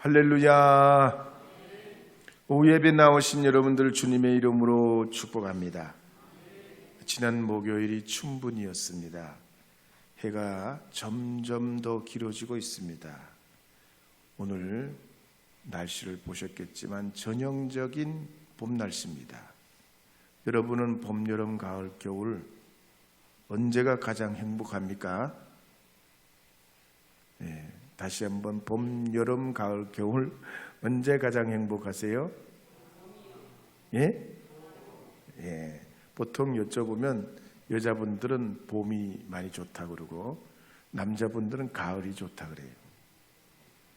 할렐루야. 오후 예배 나오신 여러분들 주님의 이름으로 축복합니다. 지난 목요일이 춘분이었습니다. 해가 점점 더 길어지고 있습니다. 오늘 날씨를 보셨겠지만 전형적인 봄 날씨입니다. 여러분은 봄, 여름, 가을, 겨울 언제가 가장 행복합니까? 다시 한번 봄, 여름, 가을, 겨울 언제 가장 행복하세요? 보통 여쭤보면 여자분들은 봄이 많이 좋다 그러고 남자분들은 가을이 좋다 그래요.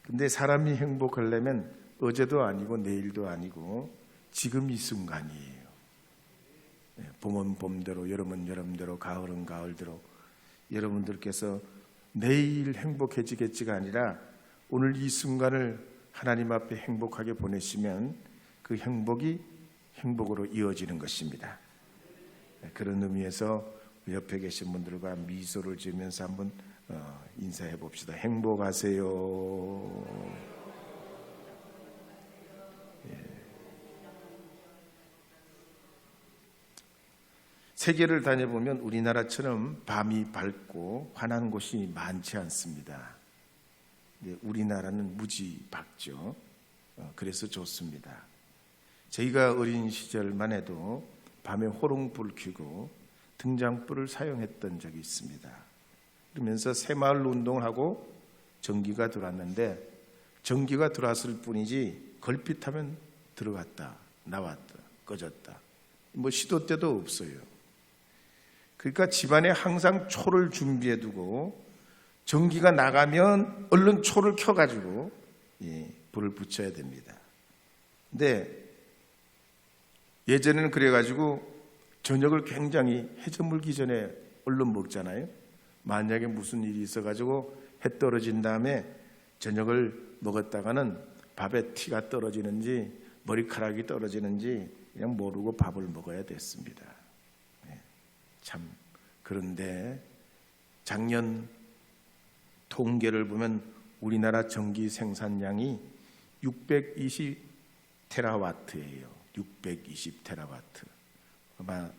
근데 사람이 행복하려면 어제도 아니고 내일도 아니고 지금 이 순간이에요. 봄은 봄대로, 여름은 여름대로, 가을은 가을대로. 여러분들께서 내일 행복해지겠지가 아니라 오늘 이 순간을 하나님 앞에 행복하게 보내시면 그 행복이 행복으로 이어지는 것입니다. 그런 의미에서 옆에 계신 분들과 미소를 지으면서 한번 인사해 봅시다. 행복하세요. 세계를 다녀보면 우리나라처럼 밤이 밝고 환한 곳이 많지 않습니다. 우리나라는 무지 밝죠. 그래서 좋습니다. 저희가 어린 시절만 해도 밤에 호롱불 켜고 등장불을 사용했던 적이 있습니다. 그러면서 새마을 운동을 하고 전기가 들어왔는데 전기가 들어왔을 뿐이지 걸핏하면 들어갔다 나왔다 꺼졌다 시도 때도 없어요. 그러니까 집안에 항상 초를 준비해 두고 전기가 나가면 얼른 초를 켜가지고 불을 붙여야 됩니다. 근데 예전에는 그래가지고 저녁을 굉장히 해 저물기 전에 얼른 먹잖아요. 만약에 무슨 일이 있어가지고 해 떨어진 다음에 저녁을 먹었다가는 밥에 티가 떨어지는지 머리카락이 떨어지는지 그냥 모르고 밥을 먹어야 됐습니다. 참. 그런데 작년 통계를 보면 우리나라 전기 생산량이 620테라와트예요. 620테라와트. 아마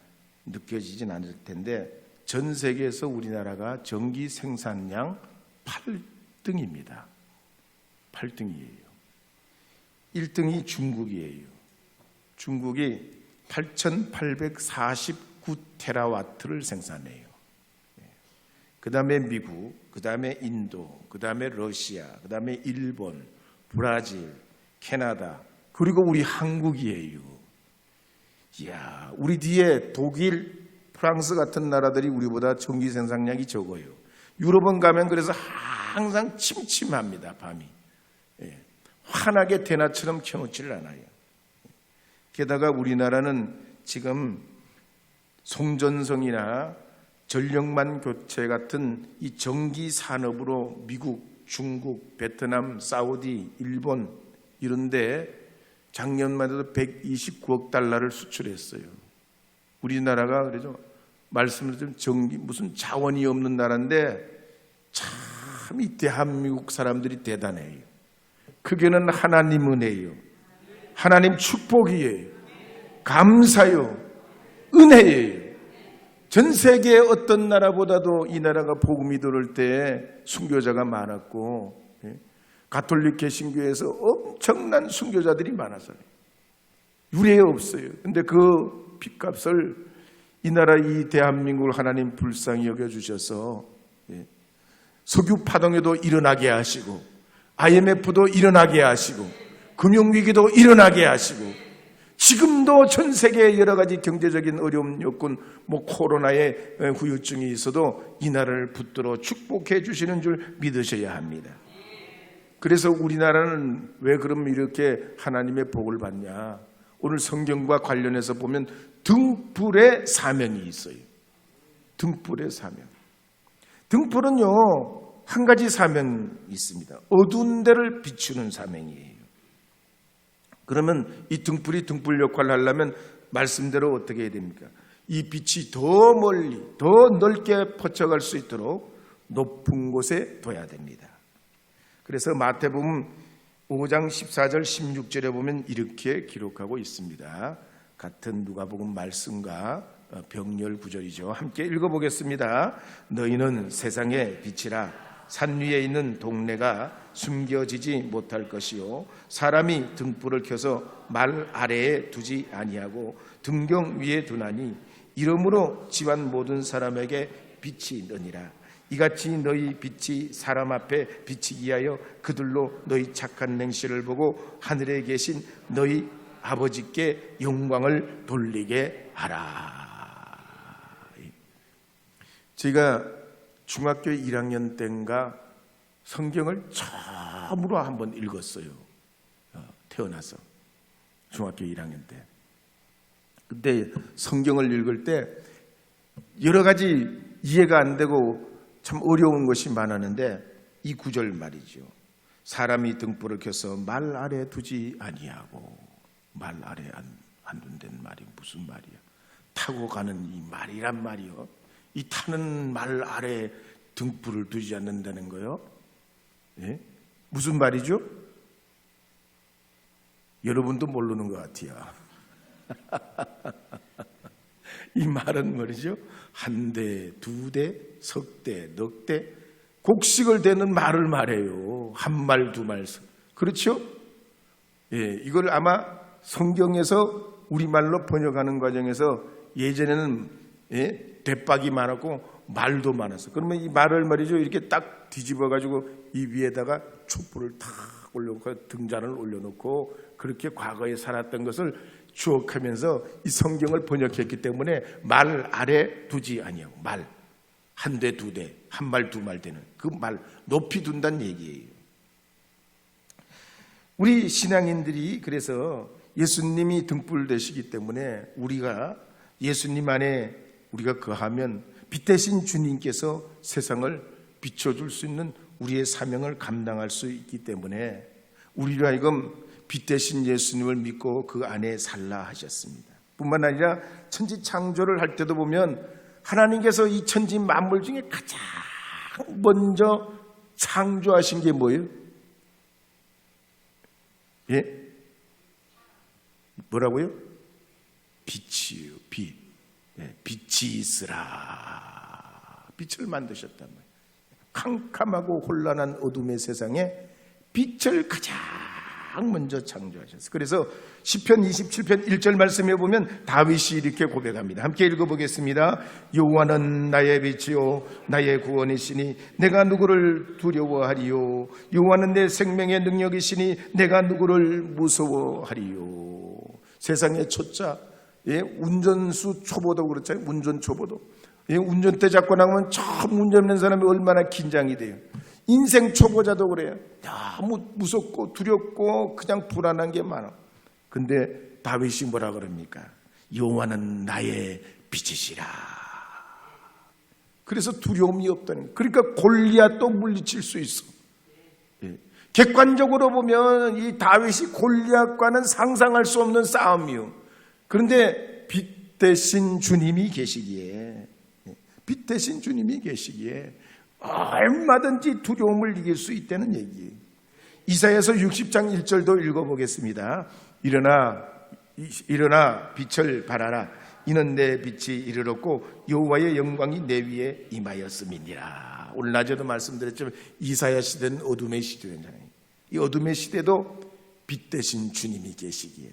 느껴지진 않을 텐데 전 세계에서 우리나라가 전기 생산량 8등입니다. 8등이에요. 1등이 중국이에요. 중국이 8,849테라와트를 생산해요. 그 다음에 미국, 그 다음에 인도, 그 다음에 러시아, 그 다음에 일본, 브라질, 캐나다, 그리고 우리 한국이에요. 이야, 우리 뒤에 독일, 프랑스 같은 나라들이 우리보다 전기 생산량이 적어요. 유럽은 가면 그래서 항상 침침합니다, 밤이. 환하게 대낮처럼 켜놓지를 않아요. 게다가 우리나라는 지금 송전성이나 전력만 교체 같은 이 전기 산업으로 미국, 중국, 베트남, 사우디, 일본 이런데 작년만 해도 129억 달러를 수출했어요. 우리나라가 그래서 말씀을 좀 전기 무슨 자원이 없는 나라인데 참 이 대한민국 사람들이 대단해요. 그게는 하나님 은혜예요. 하나님 축복이에요. 감사요. 은혜예요. 전 세계의 어떤 나라보다도 이 나라가 복음이 들어올 때 순교자가 많았고 가톨릭 개신교에서 엄청난 순교자들이 많아서요. 유례 없어요. 근데 그 핏값을 이 나라 이 대한민국을 하나님 불쌍히 여겨주셔서 석유 파동에도 일어나게 하시고 IMF도 일어나게 하시고 금융위기도 일어나게 하시고 지금도 전 세계에 여러 가지 경제적인 어려움, 여건, 코로나의 후유증이 있어도 이 나라를 붙들어 축복해 주시는 줄 믿으셔야 합니다. 그래서 우리나라는 왜 그럼 이렇게 하나님의 복을 받냐? 오늘 성경과 관련해서 보면 등불의 사명이 있어요. 등불의 사명. 등불은요, 한 가지 사명이 있습니다. 어두운 데를 비추는 사명이에요. 그러면 이 등불이 등불 역할을 하려면 말씀대로 어떻게 해야 됩니까? 이 빛이 더 멀리, 더 넓게 퍼져갈 수 있도록 높은 곳에 둬야 됩니다. 그래서 마태복음 5장 14절 16절에 보면 이렇게 기록하고 있습니다. 같은 누가복음 말씀과 병렬 구절이죠. 함께 읽어보겠습니다. 너희는 세상의 빛이라. 산 위에 있는 동네가 숨겨지지 못할 것이요 사람이 등불을 켜서 말 아래에 두지 아니하고 등경 위에 두나니 이러므로 집안 모든 사람에게 빛이 너니라. 이같이 너희 빛이 사람 앞에 비치기 하여 그들로 너희 착한 행실을 보고 하늘에 계신 너희 아버지께 영광을 돌리게 하라. 제가 중학교 1학년 때인가 성경을 처음으로 한번 읽었어요. 태어나서 중학교 1학년 때. 그때 성경을 읽을 때 여러 가지 이해가 안 되고 참 어려운 것이 많았는데 이 구절 말이죠. 사람이 등불을 켜서 말 아래 두지 아니하고. 말 아래 안 둔다는 말이 무슨 말이야? 타고 가는 이 말이란 말이요. 이 타는 말 아래 등불을 두지 않는다는 거요. 예? 무슨 말이죠? 여러분도 모르는 것 같아요. 이 말은 말이죠. 한 대, 두 대, 석 대, 넉 대, 곡식을 대는 말을 말해요. 한 말, 두 말. 그렇죠? 예, 이걸 아마 성경에서 우리말로 번역하는 과정에서 예전에는 대박이 많았고 말도 많았어. 그러면 이 말을 말이죠. 이렇게 딱 뒤집어 가지고 이 위에다가 촛불을 탁 올려놓고 등잔을 올려놓고 그렇게 과거에 살았던 것을 추억하면서 이 성경을 번역했기 때문에 말 아래 두지 아니하고 말 한 대, 두 대, 한 말, 두 말 되는 그 말 높이 둔다는 얘기예요. 우리 신앙인들이 그래서 예수님이 등불 되시기 때문에 우리가 예수님 안에 우리가 거하면 빛 대신 주님께서 세상을 비춰줄 수 있는 우리의 사명을 감당할 수 있기 때문에 우리로 하여금 빛 대신 예수님을 믿고 그 안에 살라 하셨습니다. 뿐만 아니라 천지 창조를 할 때도 보면 하나님께서 이 천지 만물 중에 가장 먼저 창조하신 게 뭐예요? 예? 뭐라고요? 빛이요. 빛. 예, 빛이 있으라. 빛을 만드셨단 말이에요. 캄캄하고 혼란한 어둠의 세상에 빛을 가장 먼저 창조하셨어요. 그래서 시편 27편 1절 말씀에 보면 다윗이 이렇게 고백합니다. 함께 읽어보겠습니다. 여호와는 나의 빛이요 나의 구원이시니 내가 누구를 두려워하리요. 여호와는 내 생명의 능력이시니 내가 누구를 무서워하리요. 세상의 초짜, 운전수 초보도 그렇잖아요. 운전 초보도. 운전대 잡고 나가면 처음 운전하는 사람이 얼마나 긴장이 돼요. 인생 초보자도 그래요. 너무 무섭고 두렵고 그냥 불안한 게 많아. 근데 다윗이 뭐라 그럽니까? 여호와는 나의 빛이시라. 그래서 두려움이 없다는 거예요. 그러니까 골리앗도 물리칠 수 있어. 객관적으로 보면 이 다윗이 골리앗과는 상상할 수 없는 싸움이요. 그런데 빛 대신 주님이 계시기에 빛 대신 주님이 계시기에 얼마든지 두려움을 이길 수 있다는 얘기예요. 이사야서 60장 1절도 읽어보겠습니다. 일어나 빛을 발하라. 이는 내 빛이 이르렀고 여호와의 영광이 내 위에 임하였음이니라. 오늘 낮에도 말씀드렸지만 이사야 시대는 어둠의 시대잖아요. 이 어둠의 시대도 빛 대신 주님이 계시기에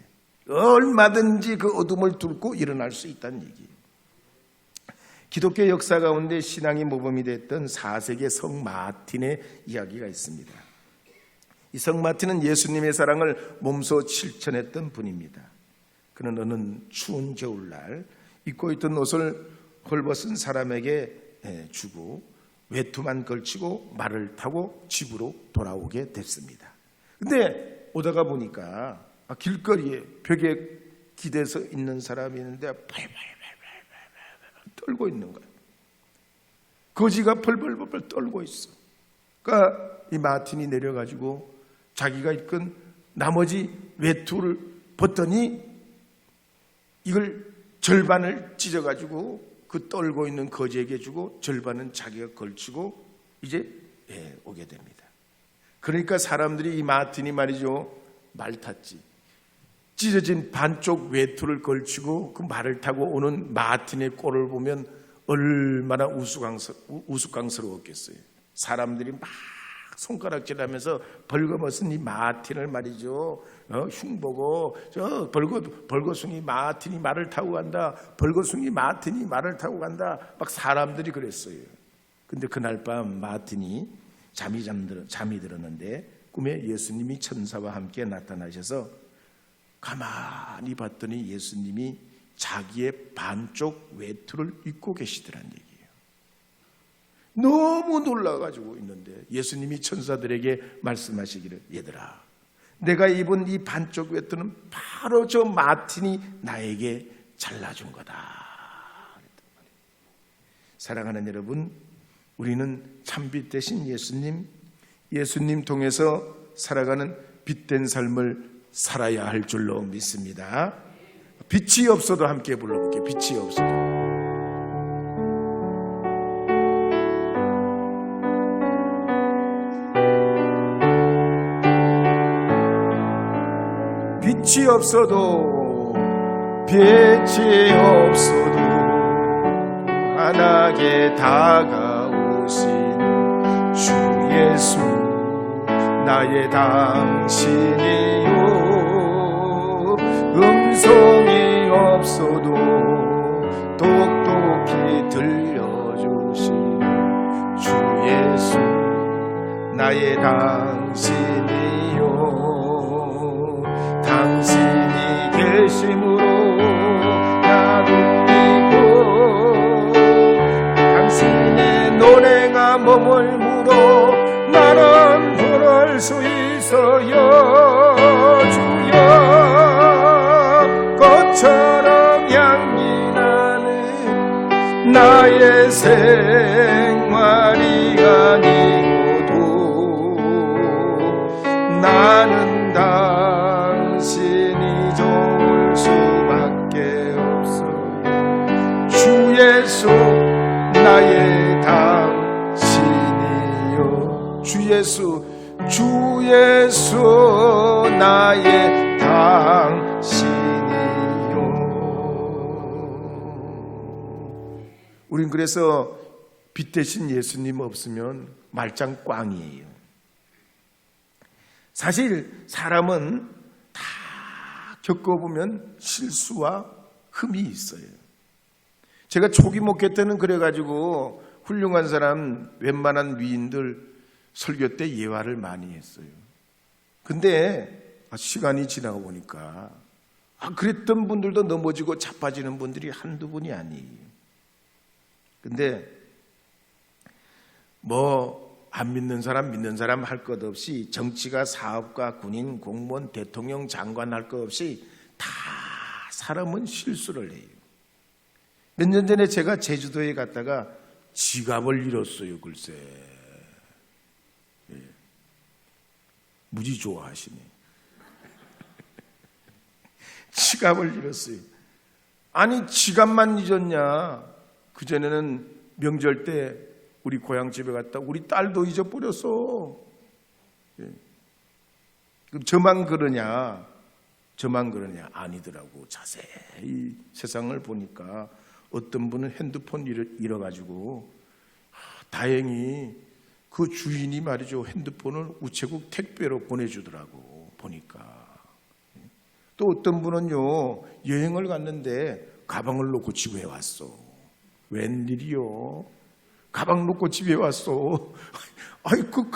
얼마든지 그 어둠을 뚫고 일어날 수 있다는 얘기예요. 기독교 역사 가운데 신앙이 모범이 됐던 4세기 성 마틴의 이야기가 있습니다. 이 성 마틴은 예수님의 사랑을 몸소 실천했던 분입니다. 그는 어느 추운 겨울날 입고 있던 옷을 헐벗은 사람에게 주고 외투만 걸치고 말을 타고 집으로 돌아오게 됐습니다. 근데 오다가 보니까 길거리에 벽에 기대서 있는 사람이 있는데 팔팔 떨고 있는 거예요. 거지가 펄펄펄 떨고 있어. 그러니까 이 마틴이 내려가지고 자기가 입은 나머지 외투를 벗더니 이걸 절반을 찢어가지고 그 떨고 있는 거지에게 주고 절반은 자기가 걸치고 이제 오게 됩니다. 그러니까 사람들이 이 마틴이 말이죠, 말 탔지. 찢어진 반쪽 외투를 걸치고 그 말을 타고 오는 마틴의 꼴을 보면 얼마나 우스꽝스러웠겠어요. 사람들이 막 손가락질하면서 벌거벗은 이 마틴을 말이죠, 흉보고 저 벌거숭이 마틴이 말을 타고 간다, 벌거숭이 마틴이 말을 타고 간다, 막 사람들이 그랬어요. 근데 그날 밤 마틴이 잠이 들었는데 꿈에 예수님이 천사와 함께 나타나셔서 가만히 봤더니 예수님이 자기의 반쪽 외투를 입고 계시더란 얘기예요. 너무 놀라가지고 있는데 예수님이 천사들에게 말씀하시기를, 얘들아, 내가 입은 이 반쪽 외투는 바로 저 마틴이 나에게 잘라준 거다. 사랑하는 여러분, 우리는 참빛 대신 예수님 통해서 살아가는 빛된 삶을 살아야 할 줄로 믿습니다. 빛이 없어도 함께 불러볼게요. 빛이 없어도. 빛이 없어도, 빛이 없어도 환하게 다가오시는 주 예수, 나의 당신이요. 음성이 없어도 똑똑히 들려주시는 주 예수, 나의 당신이요. 당신이 계심으로 나도 뛰고, 당신의 노래가 머물므로 나는 부를 수 있어요. 주여, 꽃처럼 향기 나는 나의 생활이 아니고도 나는 당신이 좋을 수밖에 없어요. 주 예수, 나의 당신이요. 주 예수, 나의 당신이요. 우린 그래서 빛 대신 예수님 없으면 말짱 꽝이에요. 사실 사람은 다 겪어보면 실수와 흠이 있어요. 제가 초기 목회 때는 그래가지고 훌륭한 사람, 웬만한 위인들 설교 때 예화를 많이 했어요. 근데 시간이 지나고 보니까 그랬던 분들도 넘어지고 자빠지는 분들이 한두 분이 아니에요. 근데 안 믿는 사람 할 것 없이, 정치가, 사업가, 군인, 공무원, 대통령, 장관 할 것 없이 다 사람은 실수를 해요. 몇 년 전에 제가 제주도에 갔다가 지갑을 잃었어요. 글쎄, 무지 좋아하시네. 지갑을 잃었어요. 아니, 지갑만 잊었냐? 그전에는 명절 때 우리 고향집에 갔다 우리 딸도 잊어버렸어. 그럼 저만 그러냐? 아니더라고. 자세히 세상을 보니까 어떤 분은 핸드폰 잃어가지고 다행히 그 주인이 말이죠, 핸드폰을 우체국 택배로 보내주더라고. 보니까 또 어떤 분은요, 여행을 갔는데 가방을 놓고 집에 왔어. 웬일이요? 가방 놓고 집에 왔어. 아이, 그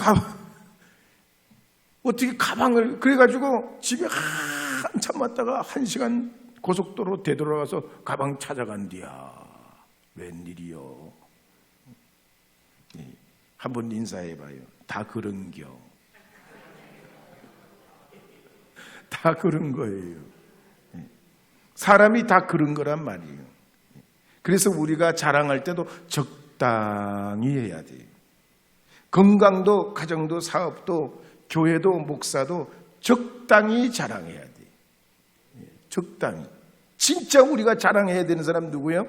어떻게 가방을, 그래가지고 집에 한참 왔다가 1시간 고속도로 되돌아가서 가방 찾아간디야. 웬일이요? 한번 인사해봐요. 다 그런겨. 다 그런 거예요. 사람이 다 그런 거란 말이에요. 그래서 우리가 자랑할 때도 적당히 해야 돼요. 건강도, 가정도, 사업도, 교회도, 목사도 적당히 자랑해야 돼요. 적당히. 진짜 우리가 자랑해야 되는 사람 누구예요?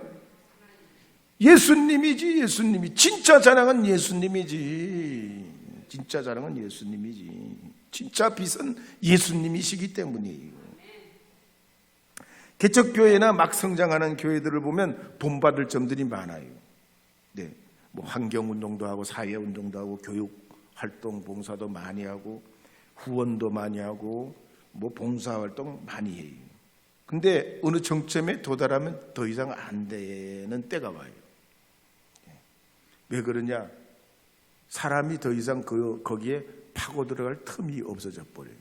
예수님이지. 예수님이. 진짜 자랑은 예수님이지. 진짜 자랑은 예수님이지. 진짜 빛은 예수님이시기 때문이에요. 개척교회나 막 성장하는 교회들을 보면 본받을 점들이 많아요. 네, 뭐 환경운동도 하고 사회운동도 하고 교육활동 봉사도 많이 하고 후원도 많이 하고 뭐 봉사활동 많이 해요. 근데 어느 정점에 도달하면 더 이상 안 되는 때가 와요. 왜 그러냐? 사람이 더 이상 거기에 파고 들어갈 틈이 없어져 버려요.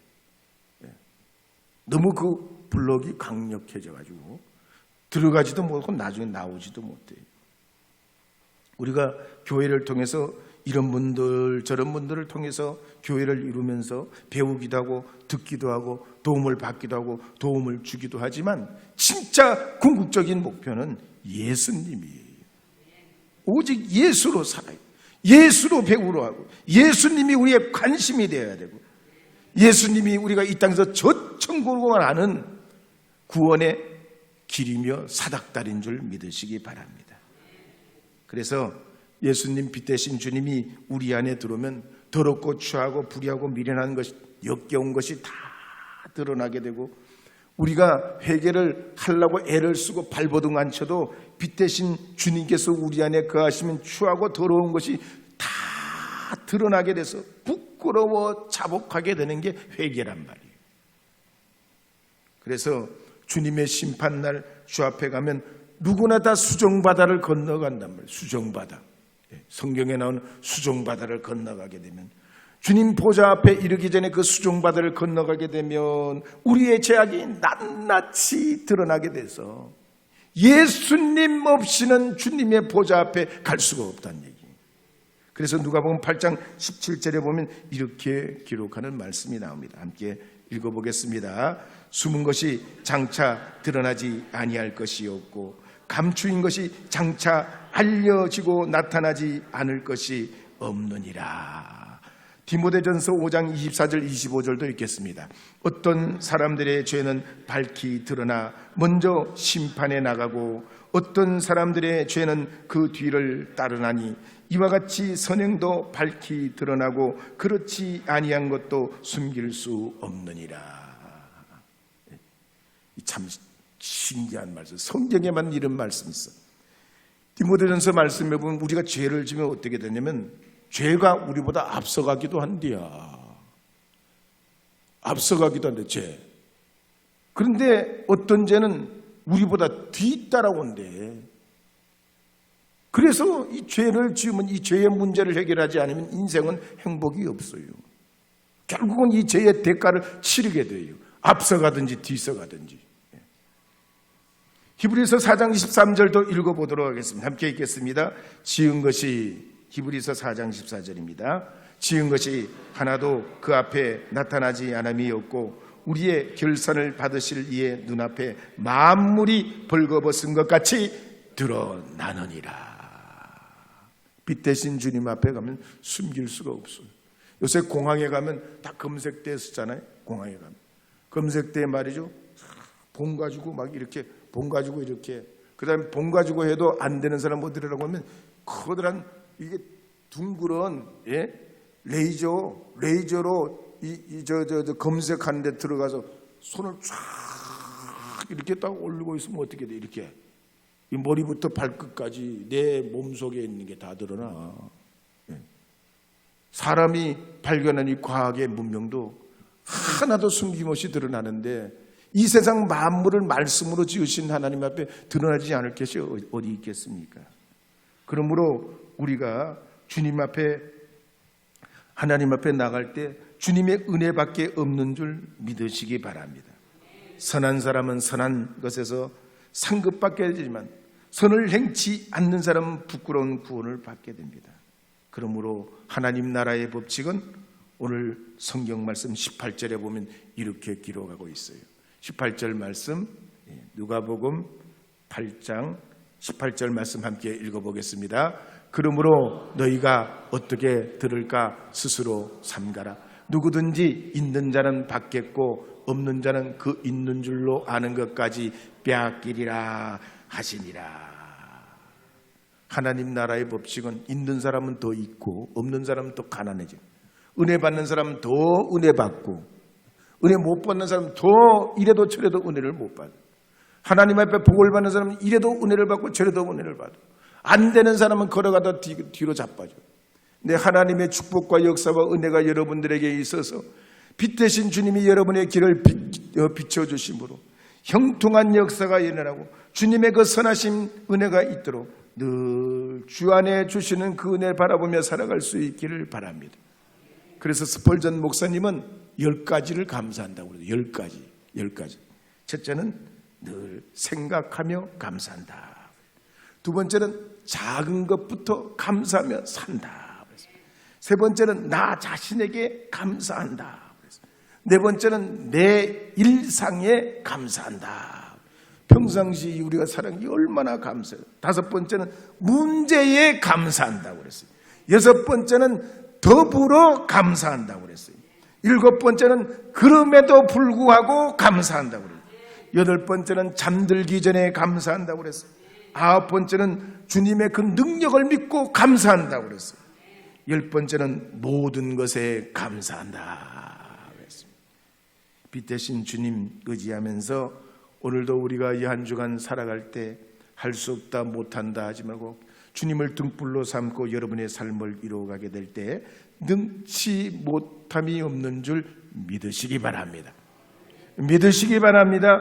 너무 그 블록이 강력해져 가지고 들어가지도 못하고 나중에 나오지도 못해요. 우리가 교회를 통해서 이런 분들 저런 분들을 통해서 교회를 이루면서 배우기도 하고 듣기도 하고 도움을 받기도 하고 도움을 주기도 하지만 진짜 궁극적인 목표는 예수님이에요. 오직 예수로 살아요. 예수로 배우러 하고 예수님이 우리의 관심이 되어야 되고 예수님이 우리가 이 땅에서 저 천국으로 가는 구원의 길이며 사닥다리인 줄 믿으시기 바랍니다. 그래서 예수님 빛 대신 주님이 우리 안에 들어오면 더럽고 추하고 불의하고 미련한 것이 역겨운 것이 다 드러나게 되고 우리가 회개를 하려고 애를 쓰고 발버둥 안 쳐도 빛 대신 주님께서 우리 안에 거하시면 추하고 더러운 것이 다 드러나게 돼서 부끄러워 자복하게 되는 게 회개란 말이에요. 그래서 주님의 심판날 주 앞에 가면 누구나 다 수정바다를 건너간단 말이에요. 수정바다. 성경에 나오는 수정바다를 건너가게 되면 주님 보좌 앞에 이르기 전에 그 수정바다를 건너가게 되면 우리의 죄악이 낱낱이 드러나게 돼서 예수님 없이는 주님의 보좌 앞에 갈 수가 없다는 얘기예요. 그래서 누가복음 8장 17절에 보면 이렇게 기록하는 말씀이 나옵니다. 함께 읽어보겠습니다. 숨은 것이 장차 드러나지 아니할 것이 없고 감추인 것이 장차 알려지고 나타나지 않을 것이 없느니라. 디모데전서 5장 24절 25절도 읽겠습니다. 어떤 사람들의 죄는 밝히 드러나 먼저 심판에 나가고 어떤 사람들의 죄는 그 뒤를 따르나니 이와 같이 선행도 밝히 드러나고 그렇지 아니한 것도 숨길 수 없느니라. 참 신기한 말씀. 성경에만 이런 말씀이 있어. 디모데전서 말씀에 보면 우리가 죄를 지면 어떻게 되냐면 죄가 우리보다 앞서가기도 한대야. 앞서가기도 한대, 죄. 그런데 어떤 죄는 우리보다 뒤따라온대. 그래서 이 죄를 지으면 이 죄의 문제를 해결하지 않으면 인생은 행복이 없어요. 결국은 이 죄의 대가를 치르게 돼요. 앞서가든지 뒤서가든지. 히브리서 4장 23절도 읽어보도록 하겠습니다. 함께 읽겠습니다. 지은 것이 히브리서 4장 14절입니다. 지은 것이 하나도 그 앞에 나타나지 않음이 없고 우리의 결산을 받으실 이의 눈앞에 만물이 벌거벗은 것 같이 드러나느니라. 빛 대신 주님 앞에 가면 숨길 수가 없어요. 요새 공항에 가면 다 검색대에 쓰잖아요. 공항에 가면 검색대에 말이죠. 봉 가지고 막 이렇게 봉 가지고 이렇게 그다음에 봉 가지고 해도 안 되는 사람 어디라고 하면 커다란 이게 둥그런 레이저로 저 검색하는 데 들어가서 손을 쫙 이렇게 딱 올리고 있으면 어떻게 돼? 이렇게 이 머리부터 발끝까지 내 몸속에 있는 게 다 드러나. 사람이 발견한 이 과학의 문명도 하나도 숨김없이 드러나는데 이 세상 만물을 말씀으로 지으신 하나님 앞에 드러나지 않을 것이 어디 있겠습니까? 그러므로 우리가 주님 앞에 하나님 앞에 나갈 때 주님의 은혜밖에 없는 줄 믿으시기 바랍니다. 선한 사람은 선한 것에서 상급받게 되지만 선을 행치 않는 사람은 부끄러운 구원을 받게 됩니다. 그러므로 하나님 나라의 법칙은 오늘 성경 말씀 18절에 보면 이렇게 기록하고 있어요. 18절 말씀 누가복음 8장 18절 말씀 함께 읽어보겠습니다. 그러므로 너희가 어떻게 들을까 스스로 삼가라. 누구든지 있는 자는 받겠고 없는 자는 그 있는 줄로 아는 것까지 빼앗기리라 하시니라. 하나님 나라의 법칙은 있는 사람은 더 있고 없는 사람은 더 가난해져. 은혜 받는 사람은 더 은혜 받고, 은혜 못 받는 사람은 더 이래도 저래도 은혜를 못 받아. 하나님 앞에 복을 받는 사람은 이래도 은혜를 받고 저래도 은혜를 받아. 안 되는 사람은 걸어가다 뒤로 자빠져. 근데 하나님의 축복과 역사와 은혜가 여러분들에게 있어서 빛 대신 주님이 여러분의 길을 비춰주심으로 형통한 역사가 일어나고 주님의 그 선하신 은혜가 있도록 늘 주 안에 주시는 그 은혜를 바라보며 살아갈 수 있기를 바랍니다. 그래서 스펄전 목사님은 10가지를 감사한다고 그래요. 10가지. 첫째는 늘 생각하며 감사한다. 두 번째는 작은 것부터 감사하며 산다. 세 번째는 나 자신에게 감사한다. 네 번째는 내 일상에 감사한다. 평상시 우리가 살아가는 게 얼마나 감사해요. 다섯 번째는 문제에 감사한다고 그랬어요. 여섯 번째는 더불어 감사한다고 그랬어요. 일곱 번째는 그럼에도 불구하고 감사한다고 그랬어요. 여덟 번째는 잠들기 전에 감사한다고 그랬어요. 아홉 번째는 주님의 그 능력을 믿고 감사한다고 그랬어요. 열 번째는 모든 것에 감사한다 그랬습니다. 빛 대신 주님 의지하면서 오늘도 우리가 이 한 주간 살아갈 때 할 수 없다 못한다 하지 말고 주님을 등불로 삼고 여러분의 삶을 이루어가게 될 때 능치 못함이 없는 줄 믿으시기 바랍니다. 믿으시기 바랍니다.